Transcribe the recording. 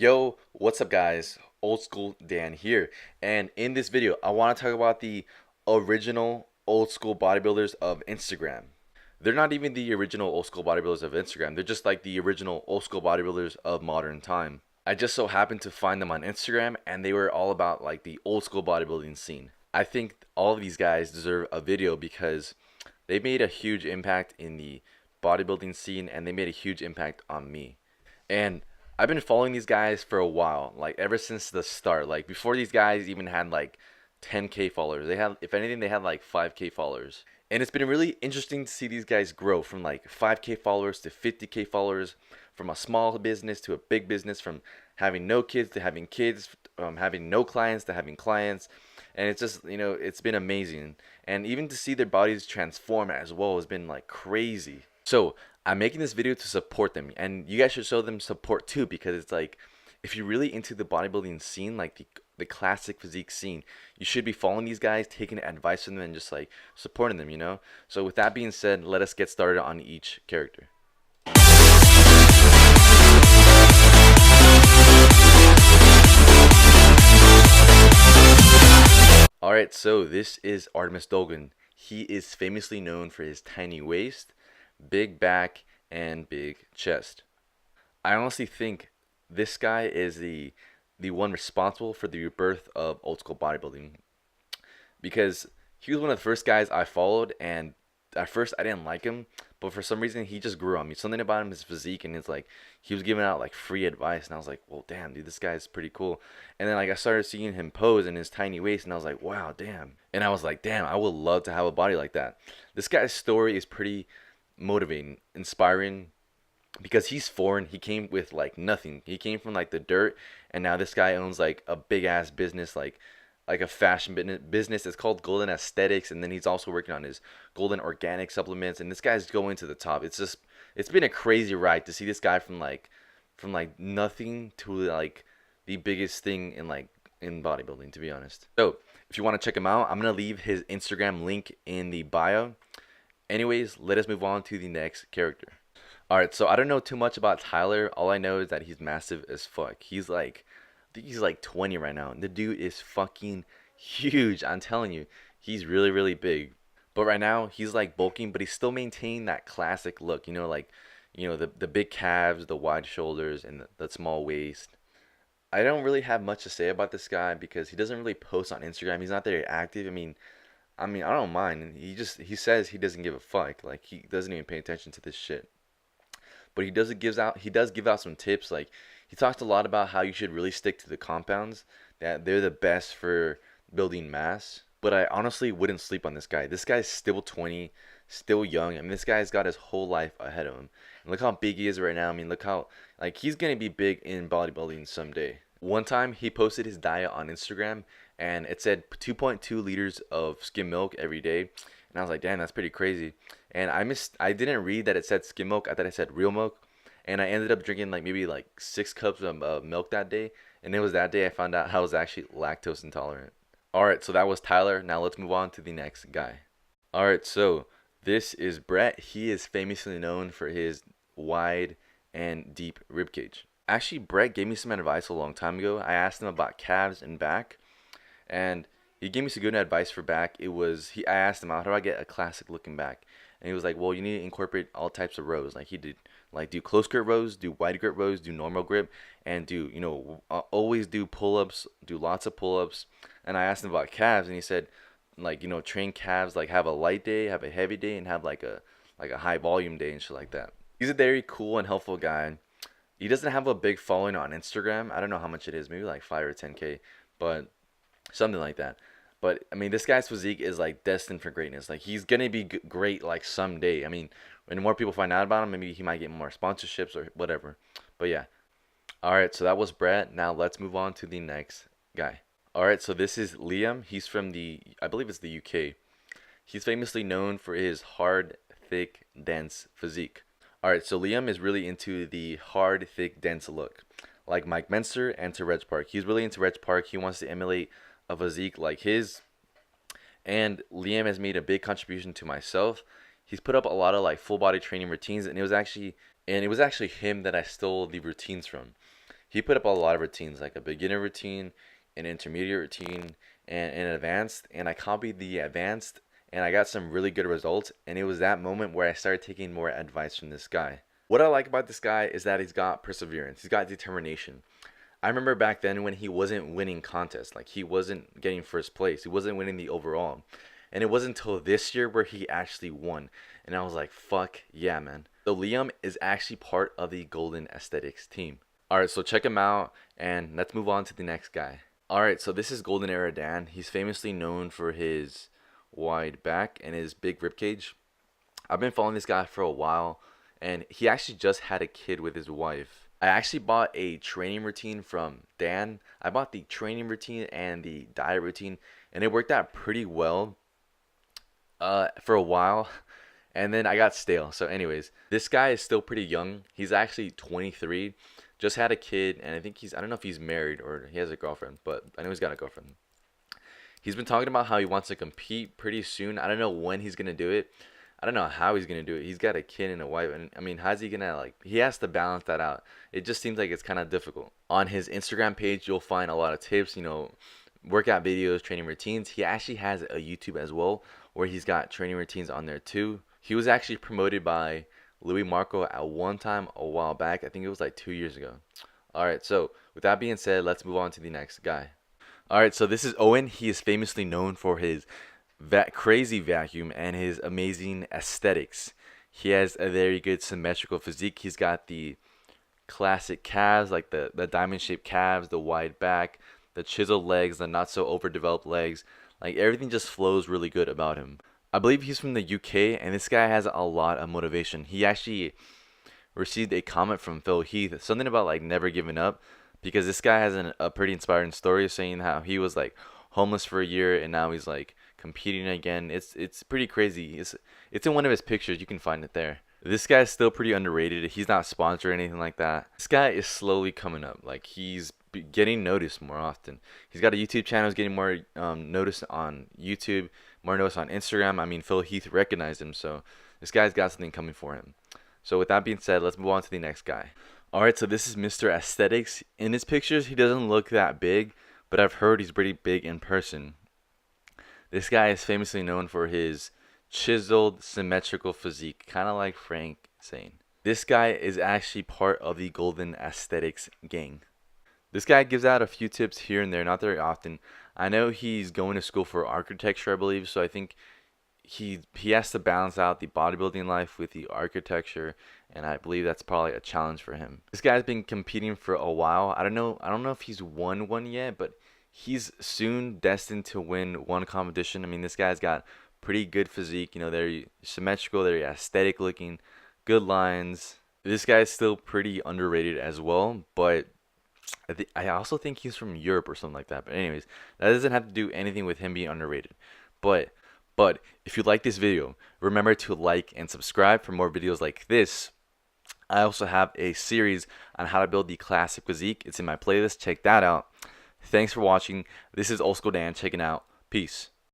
Yo, what's up guys? Old School Dan here. And in this video, I want to talk about the original old school bodybuilders of Instagram. They're not even the original old school bodybuilders of Instagram. They're just like the original old school bodybuilders of modern time. I just so happened to find them on Instagram and they were all about like the old school bodybuilding scene. I think all of these guys deserve a video because they made a huge impact in the bodybuilding scene and they made a huge impact on me. And I've been following these guys for a while, like ever since the start. Like before these guys even had like 10K followers. They had, if anything, they had like 5K followers. And it's been really interesting to see these guys grow from like 5K followers to 50K followers, from a small business to a big business, from having no kids to having kids, having no clients to having clients. And it's just, it's been amazing. And even to see their bodies transform as well has been like crazy. So I'm making this video to support them, and you guys should show them support too, because it's like, if you're really into the bodybuilding scene, like the classic physique scene, you should be following these guys, taking advice from them, and just like supporting them. So with that being said, let us get started on each character. Alright, so this is Artemis Dogon. He is famously known for his tiny waist, big back, and big chest. I honestly think this guy is the one responsible for the rebirth of old school bodybuilding, because he was one of the first guys I followed, and at first I didn't like him, but for some reason he just grew on me. Something about him, his physique, and it's like he was giving out like free advice, and I was like, well, damn, dude, this guy's pretty cool. And then like I started seeing him pose in his tiny waist, and I was like, wow, damn. And I was like, damn, I would love to have a body like that. This guy's story is pretty motivating, inspiring, because he's foreign. He came with like nothing. He came from like the dirt, and now this guy owns like a big ass business, like a fashion business. It's called Golden Esthetics, and then he's also working on his golden organic supplements, and this guy's going to the top. It's been a crazy ride to see this guy from like nothing to like the biggest thing in bodybuilding, to be honest. So if you want to check him out, I'm gonna leave his Instagram link in the bio. Anyways, let us move on to the next character. Alright, so I don't know too much about Tyler. All I know is that he's massive as fuck. I think he's like 20 right now. The dude is fucking huge. I'm telling you, he's really, really big. But right now, he's like bulking, but he's still maintaining that classic look. The big calves, the wide shoulders, and the small waist. I don't really have much to say about this guy because he doesn't really post on Instagram. He's not very active. I mean, I don't mind. He says he doesn't give a fuck. Like he doesn't even pay attention to this shit. But he does give out some tips. Like he talks a lot about how you should really stick to the compounds, that they're the best for building mass. But I honestly wouldn't sleep on this guy. This guy's still 20, still young. I mean, this guy's got his whole life ahead of him. And look how big he is right now. I mean, look how like he's gonna be big in bodybuilding someday. One time he posted his diet on Instagram, and it said 2.2 liters of skim milk every day. And I was like, damn, that's pretty crazy. And I didn't read that it said skim milk. I thought it said real milk. And I ended up drinking like maybe like 6 cups of milk that day. And it was that day I found out I was actually lactose intolerant. Alright, so that was Tyler. Now let's move on to the next guy. Alright, so this is Brett. He is famously known for his wide and deep ribcage. Actually, Brett gave me some advice a long time ago. I asked him about calves and back, and he gave me some good advice for back. I asked him, how do I get a classic looking back? And he was like, well, you need to incorporate all types of rows. Like he did, like do close grip rows, do wide grip rows, do normal grip, and always do pull-ups, do lots of pull-ups. And I asked him about calves, and he said, like, train calves, like have a light day, have a heavy day, and have like a high volume day and shit like that. He's a very cool and helpful guy. He doesn't have a big following on Instagram. I don't know how much it is, maybe like 5 or 10K, but something like that. But I mean, this guy's physique is like destined for greatness. Like he's gonna be great like someday. I mean, when more people find out about him, maybe he might get more sponsorships or whatever. But yeah. All right, so that was Brett. Now let's move on to the next guy. All right, so this is Liam. He's from I believe it's the UK. He's famously known for his hard, thick, dense physique. All right, so Liam is really into the hard, thick, dense look, like Mike Menser and to Reg Park. He's really into Reg Park. He wants to emulate a physique like his. And Liam has made a big contribution to myself. He's put up a lot of like full body training routines, and it was actually him that I stole the routines from. He put up a lot of routines, like a beginner routine, an intermediate routine, and an advanced. And I copied the advanced, and I got some really good results. And it was that moment where I started taking more advice from this guy. What I like about this guy is that he's got perseverance, he's got determination. I remember back then when he wasn't winning contests, like he wasn't getting first place, he wasn't winning the overall. And it wasn't until this year where he actually won. And I was like, fuck yeah, man. So Liam is actually part of the Golden Aesthetics team. Alright, so check him out and let's move on to the next guy. Alright, so this is Golden Era Dan. He's famously known for his wide back and his big rib cage. I've been following this guy for a while, and he actually just had a kid with his wife. I actually bought a training routine from Dan. I bought the training routine and the diet routine, and it worked out pretty well for a while. And then I got stale. So, anyways, this guy is still pretty young. He's actually 23, just had a kid, and I don't know if he's married or he has a girlfriend, but I know he's got a girlfriend. He's been talking about how he wants to compete pretty soon. I don't know when he's gonna do it. I don't know how he's gonna do it. He's got a kid and a wife, and I mean, how's he gonna like? He has to balance that out. It just seems like it's kind of difficult. On his Instagram page, you'll find a lot of tips. Workout videos, training routines. He actually has a YouTube as well, where he's got training routines on there too. He was actually promoted by Louis Marco at one time a while back. I think it was like 2 years ago. All right, so with that being said, let's move on to the next guy. All right, so this is Owen. He is famously known for his crazy vacuum and his amazing aesthetics. He has a very good symmetrical physique. He's got the classic calves, like the diamond shaped calves, the wide back, the chiseled legs, the not so overdeveloped legs. Like everything just flows really good about him. I believe he's from the UK, and this guy has a lot of motivation. He actually received a comment from Phil Heath, something about like never giving up, because this guy has a pretty inspiring story, saying how he was like homeless for a year and now he's like competing again. It's pretty crazy. It's in one of his pictures. You can find it there. This guy's still pretty underrated. He's not sponsored or anything like that. This guy is slowly coming up. Like he's getting noticed more often. He's got a YouTube channel. He's getting more noticed on YouTube, more noticed on Instagram. I mean, Phil Heath recognized him, so this guy's got something coming for him. So with that being said, let's move on to the next guy. Alright, so this is Mr. Esthetics. In his pictures, he doesn't look that big, but I've heard he's pretty big in person. This guy is famously known for his chiseled, symmetrical physique, kind of like Frank Zane. This guy is actually part of the Golden Aesthetics gang. This guy gives out a few tips here and there, not very often. I know he's going to school for architecture, I believe, so I think he has to balance out the bodybuilding life with the architecture, and I believe that's probably a challenge for him. This guy's been competing for a while. I don't know if he's won one yet, but he's soon destined to win one competition. I mean, this guy's got pretty good physique. They're symmetrical, they're aesthetic looking, good lines. This guy's still pretty underrated as well, but I also think he's from Europe or something like that. But anyways, that doesn't have to do anything with him being underrated. But if you like this video, remember to like and subscribe for more videos like this. I also have a series on how to build the classic physique. It's in my playlist. Check that out. Thanks for watching. This is Old School Dan checking out. Peace.